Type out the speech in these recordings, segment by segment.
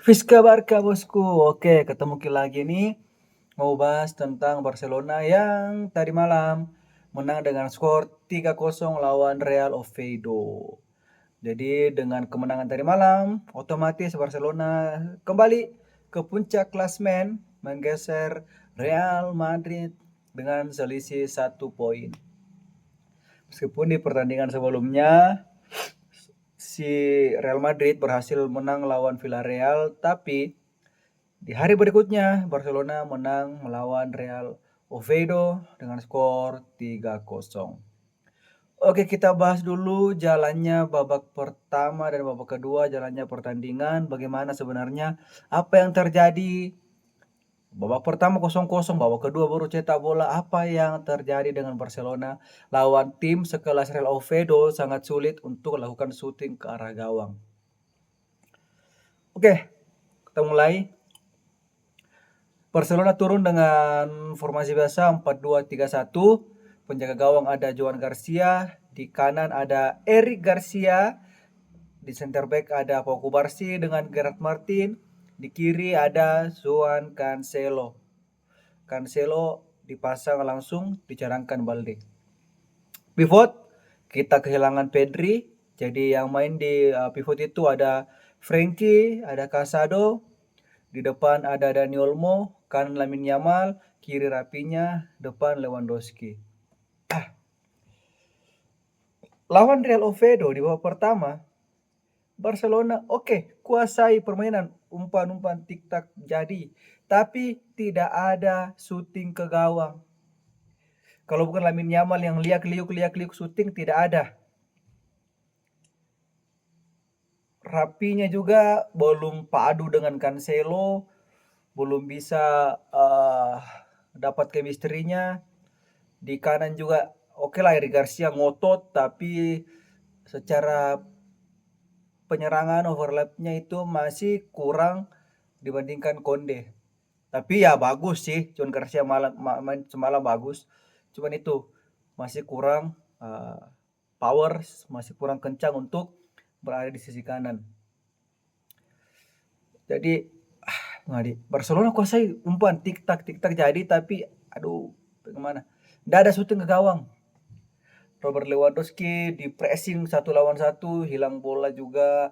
Wis kabar Kak bosku. Oke, ketemu lagi nih. Mau bahas tentang Barcelona yang tadi malam menang dengan skor 3-0 lawan Real Oviedo. Jadi dengan kemenangan tadi malam, otomatis Barcelona kembali ke puncak klasmen, menggeser Real Madrid dengan selisih 1 poin. Meskipun di pertandingan sebelumnya si Real Madrid berhasil menang lawan Villarreal, tapi di hari berikutnya Barcelona menang melawan Real Oviedo dengan skor 3-0. Oke, kita bahas dulu jalannya babak pertama dan babak kedua, jalannya pertandingan, bagaimana sebenarnya apa yang terjadi. Babak pertama 0-0, babak kedua baru cetak bola. Apa yang terjadi dengan Barcelona lawan tim sekelas Real Oviedo sangat sulit untuk melakukan shooting ke arah gawang. Oke, kita mulai. Barcelona turun dengan formasi biasa 4-2-3-1. Penjaga gawang ada Joan Garcia, di kanan ada Eric Garcia, di center back ada Pau Cubarsí dengan Gerard Martin, di kiri ada Joan Cancelo. Cancelo dipasang langsung dicadangkan Balde. Pivot kita kehilangan Pedri, jadi yang main di pivot itu ada Frankie, ada Casado, di depan ada Dani Olmo, kanan Lamine Yamal, kiri Rapinya, depan Lewandowski. Lawan Real Oviedo di babak pertama, Barcelona kuasai permainan, umpan-umpan tik-tak jadi, tapi tidak ada shooting ke gawang. Kalau bukan Lamine Yamal yang liak-liuk shooting, tidak ada. Rapinya juga belum padu dengan Cancelo, belum bisa dapat chemistry-nya. Di kanan juga oke lah, Eric Garcia ngotot, tapi secara penyerangan overlapnya itu masih kurang dibandingkan Konde. Tapi ya bagus sih, John Garcia main semalam bagus. Cuman itu masih kurang power, masih kurang kencang untuk berada di sisi kanan. Jadi Barcelona kuasai umpan tik tak jadi, tapi aduh bagaimana? Tidak ada shooting ke gawang. Robert Lewandowski di pressing 1 lawan 1, hilang bola juga.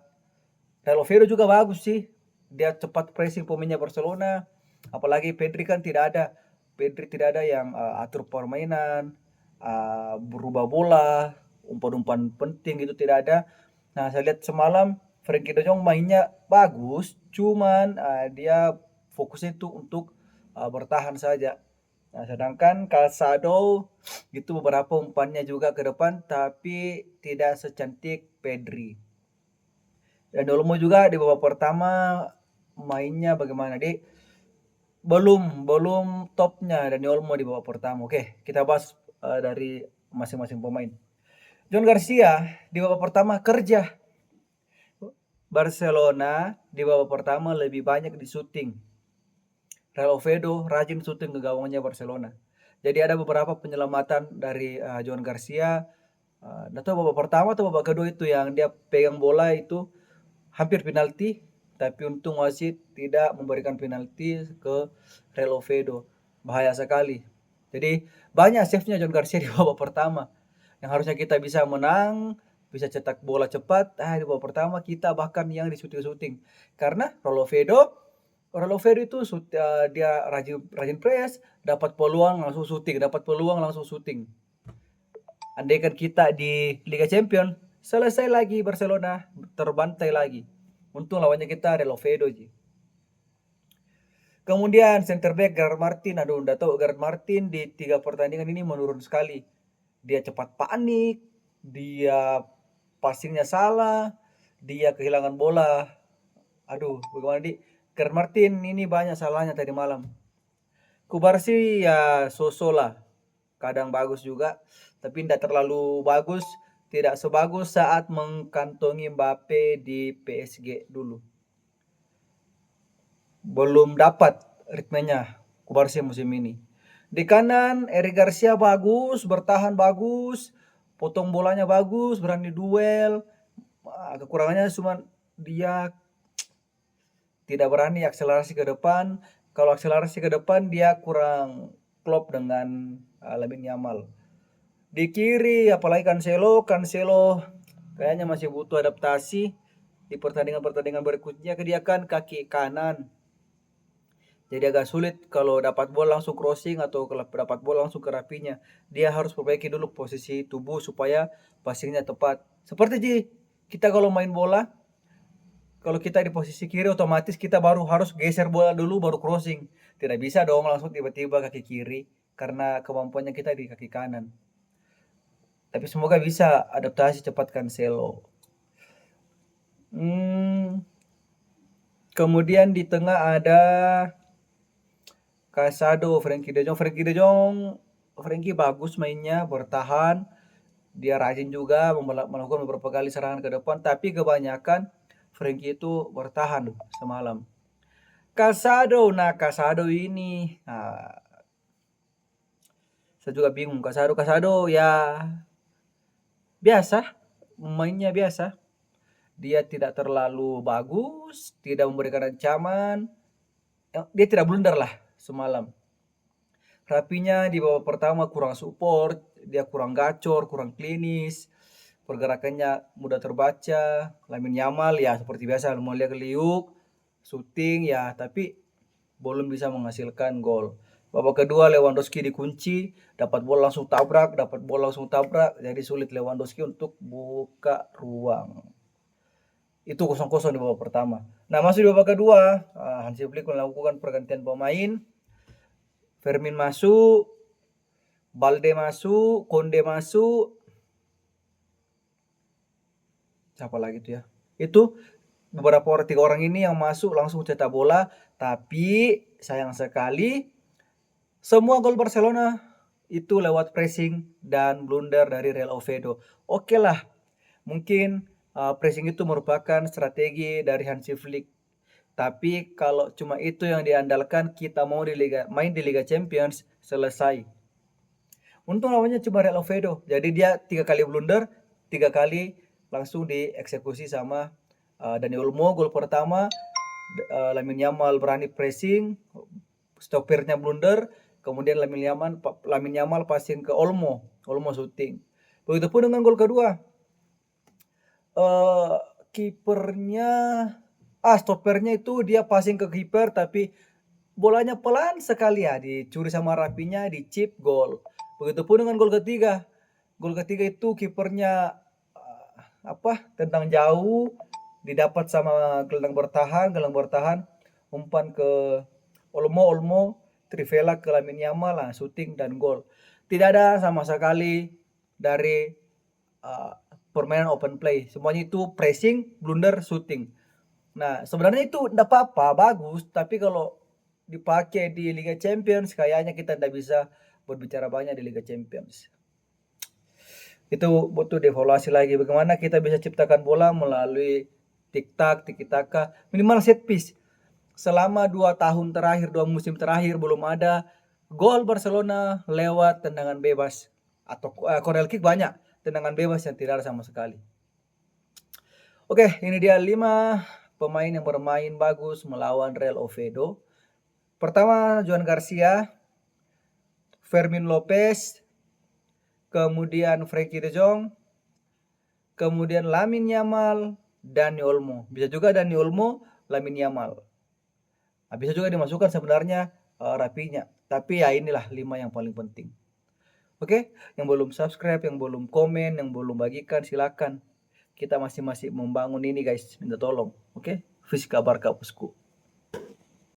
Real Oviedo juga bagus sih. Dia cepat pressing pemainnya Barcelona. Apalagi Pedri kan tidak ada. Pedri tidak ada yang atur permainan, berubah bola, umpan-umpan penting gitu tidak ada. Nah, saya lihat semalam Frenkie de Jong mainnya bagus, cuman dia fokusnya itu untuk bertahan saja. Nah, sedangkan Calzado itu beberapa umpannya juga ke depan, tapi tidak secantik Pedri. Dan Olmo juga di babak pertama mainnya bagaimana, Dik? Belum topnya Dani Olmo di babak pertama. Oke, kita bahas dari masing-masing pemain. John Garcia di babak pertama kerja. Barcelona di babak pertama lebih banyak di shooting. Real Oviedo rajin shooting ke gawangnya Barcelona. Jadi ada beberapa penyelamatan dari John Garcia. Atau babak pertama atau babak kedua itu yang dia pegang bola itu hampir penalti, tapi untung wasit tidak memberikan penalti ke Real Oviedo. Bahaya sekali. Jadi banyak save-nya John Garcia di babak pertama. Yang harusnya kita bisa menang, bisa cetak bola cepat, di babak pertama kita bahkan yang di shooting-shooting. Karena Real Oviedo itu dia rajin press, dapat peluang langsung shooting. Andaikan kita di Liga Champions, selesai lagi Barcelona, terbantai lagi. Untung lawannya kita Real Oviedo. Kemudian center back Gerard Martin, udah tahu Gerard Martin di 3 pertandingan ini menurun sekali. Dia cepat panik, dia passingnya salah, dia kehilangan bola. Bagaimana Gerard Martin ini banyak salahnya tadi malam. Cubarsí ya so-so lah, kadang bagus juga, tapi tidak terlalu bagus, tidak sebagus saat mengkantongi Mbappe di PSG dulu. Belum dapat ritmenya Cubarsí musim ini. Di kanan Eric Garcia bagus, bertahan bagus, potong bolanya bagus, berani duel. Kekurangannya cuma dia tidak berani akselerasi ke depan. Kalau akselerasi ke depan dia kurang klop dengan Lamine Yamal. Di kiri apalagi Cancelo kayaknya masih butuh adaptasi di pertandingan-pertandingan berikutnya. Dia kan kaki kanan. Jadi agak sulit kalau dapat bola langsung crossing atau kalau dapat bola langsung ke Rapinya. Dia harus perbaiki dulu posisi tubuh supaya passingnya tepat. Seperti kita kalau main bola, kalau kita di posisi kiri otomatis kita baru harus geser bola dulu baru crossing. Tidak bisa dong langsung tiba-tiba kaki kiri karena kemampuannya kita di kaki kanan. Tapi semoga bisa adaptasi cepat Cancelo. Kemudian di tengah ada Casado, Frenkie de Jong bagus mainnya, bertahan. Dia rajin juga melakukan beberapa kali serangan ke depan, tapi kebanyakan Frenkie itu bertahan semalam. Casado ini, saya juga bingung. Casado ya biasa, mainnya biasa. Dia tidak terlalu bagus, tidak memberikan ancaman. Dia tidak blunder lah semalam. Rapinya di babak pertama kurang support, dia kurang gacor, kurang klinis, pergerakannya mudah terbaca. Lamine Yamal ya seperti biasa mulia keliuk, syuting ya, tapi belum bisa menghasilkan gol. Babak kedua Lewandowski dikunci, dapat bola langsung tabrak, jadi sulit Lewandowski untuk buka ruang. Itu 0-0 di babak pertama. Nah, masuk di babak kedua, Hansi Flick melakukan pergantian pemain. Fermin masuk, Balde masuk, Konde masuk. Siapa lagi tuh ya? Itu beberapa orang, 3 orang ini yang masuk langsung cetak bola, tapi sayang sekali semua gol Barcelona itu lewat pressing dan blunder dari Real Oviedo. Oke lah, mungkin pressing itu merupakan strategi dari Hansi Flick. Tapi kalau cuma itu yang diandalkan, kita mau main di Liga Champions, selesai. Untung lawannya cuma Real Oviedo. Jadi dia 3 kali blunder, 3 kali langsung dieksekusi sama Dani Olmo. Gol pertama, Lamine Yamal berani pressing, stoppernya blunder. Kemudian Lamine Yamal passing ke Olmo shooting. Begitupun dengan gol kedua. Kipernya stoppernya itu dia passing ke kiper tapi bolanya pelan sekali ya, dicuri sama Rapinya, dicip gol. Begitupun dengan gol ketiga. Gol ketiga itu kipernya tendang jauh, didapat sama gelandang bertahan, umpan ke Olmo, Trivela ke Lamine Yamal, shooting dan gol. Tidak ada sama sekali dari permainan open play. Semuanya itu pressing, blunder, shooting. Nah, sebenarnya itu enggak apa-apa, bagus, tapi kalau dipakai di Liga Champions kayaknya kita tidak bisa berbicara banyak di Liga Champions. Itu butuh dievaluasi lagi bagaimana kita bisa ciptakan bola melalui tiki-taka, minimal set piece. Selama 2 tahun terakhir, 2 musim terakhir belum ada gol Barcelona lewat tendangan bebas atau corner kick, banyak tendangan bebas yang tidak ada sama sekali. Oke, ini dia 5 pemain yang bermain bagus melawan Real Oviedo. Pertama Joan Garcia, Fermin Lopez, kemudian Frenkie de Jong, kemudian Lamine Yamal, Dani Olmo. Bisa juga Dani Olmo, Lamine Yamal. Bisa juga dimasukkan sebenarnya Rapinya. Tapi ya inilah 5 yang paling penting. Oke, yang belum subscribe, yang belum komen, yang belum bagikan, silakan. Kita masih membangun ini guys, minta tolong. Oke, Fisika Barca Bosku.